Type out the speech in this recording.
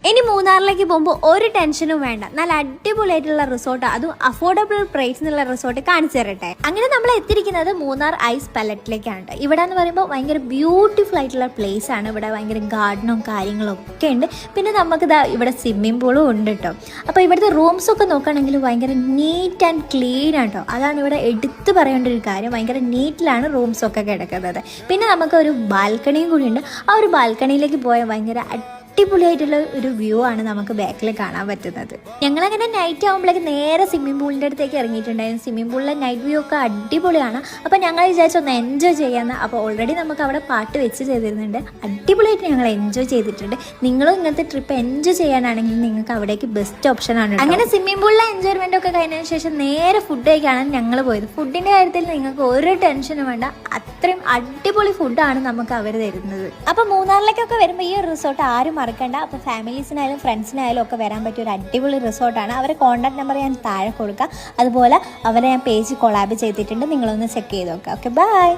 ഇനി മൂന്നാറിലേക്ക് പോകുമ്പോൾ ഒരു ടെൻഷനും വേണ്ട, നല്ല അടിപൊളിയായിട്ടുള്ള റിസോർട്ട്, അതും അഫോർഡബിൾ പ്രൈസിനുള്ള റിസോർട്ട് കാണിച്ചു തരട്ടെ. അങ്ങനെ നമ്മൾ എത്തിയിരിക്കുന്നത് മൂന്നാർ ഐസ് പാലറ്റിലേക്കാണ്. ഇവിടെ എന്ന് പറയുമ്പോൾ ഭയങ്കര ബ്യൂട്ടിഫുൾ ആയിട്ടുള്ള പ്ലേസ് ആണ്. ഇവിടെ ഭയങ്കര ഗാർഡനും കാര്യങ്ങളും ഒക്കെ ഉണ്ട്. പിന്നെ നമുക്ക് ഇവിടെ സ്വിമ്മിംഗ് പൂളും ഉണ്ട് കേട്ടോ. അപ്പോൾ ഇവിടുത്തെ റൂംസ് ഒക്കെ നോക്കുകയാണെങ്കിൽ ഭയങ്കര നീറ്റ് ആൻഡ് ക്ലീൻ ആട്ടോ. അതാണ് ഇവിടെ എടുത്തു പറയേണ്ട ഒരു കാര്യം. ഭയങ്കര നീറ്റിലാണ് റൂംസ് ഒക്കെ കിടക്കുന്നത്. പിന്നെ നമുക്ക് ഒരു ബാൽക്കണിയും കൂടി ഉണ്ട്. ആ ഒരു ബാൽക്കണിയിലേക്ക് പോയാൽ ഭയങ്കര അടിപൊളിയായിട്ടുള്ള ഒരു വ്യൂ ആണ് നമുക്ക് ബാക്കിൽ കാണാൻ പറ്റുന്നത്. ഞങ്ങളങ്ങനെ നൈറ്റ് ആകുമ്പോഴേക്ക് നേരെ സ്വിമ്മിംഗ് പൂളിൻ്റെ അടുത്തേക്ക് ഇറങ്ങിയിട്ടുണ്ടായിരുന്നു. സ്വിമ്മിംഗ് പൂളിലെ നൈറ്റ് വ്യൂ ഒക്കെ അടിപൊളിയാണ്. അപ്പോൾ ഞങ്ങൾ വിചാരിച്ചൊന്ന് എൻജോയ് ചെയ്യാമെന്ന്. അപ്പോൾ ഓൾറെഡി നമുക്ക് അവിടെ പാട്ട് വെച്ച് ചെയ്തിരുന്നുണ്ട്. അടിപൊളിയായിട്ട് ഞങ്ങൾ എൻജോയ് ചെയ്തിട്ടുണ്ട്. നിങ്ങളും ഇങ്ങനത്തെ ട്രിപ്പ് എൻജോയ് ചെയ്യാനാണെങ്കിൽ നിങ്ങൾക്ക് അവിടേക്ക് ബെസ്റ്റ് ഓപ്ഷനാണ്. അങ്ങനെ സ്വിമ്മിംഗ് പൂളിലെ എൻജോയ്മെൻ്റ് ഒക്കെ കഴിഞ്ഞതിന് ശേഷം നേരെ ഫുഡ് കഴിക്കാനാണ് ഞങ്ങൾ പോയത്. ഫുഡിൻ്റെ കാര്യത്തിൽ നിങ്ങൾക്ക് ഒരു ടെൻഷനും വേണ്ട, അത്രയും അടിപൊളി ഫുഡാണ് നമുക്ക് അവർ തരുന്നത്. അപ്പോൾ മൂന്നാറിലേക്കൊക്കെ വരുമ്പോൾ ഈ ഒരു റിസോർട്ട് ആരും മറക്കണ്ട. അപ്പോൾ ഫാമിലീസിനായാലും ഫ്രണ്ട്സിനായാലും ഒക്കെ വരാൻ പറ്റിയ ഒരു അടിപൊളി റിസോർട്ടാണ്. അവരെ കോൺടാക്ട് നമ്പർ ഞാൻ താഴെ കൊടുക്കാം. അതുപോലെ അവരെ ഞാൻ പേജ് കൊളാബ് ചെയ്തിട്ടുണ്ട്, നിങ്ങളൊന്ന് ചെക്ക് ചെയ്ത് നോക്കാം. Okay, by.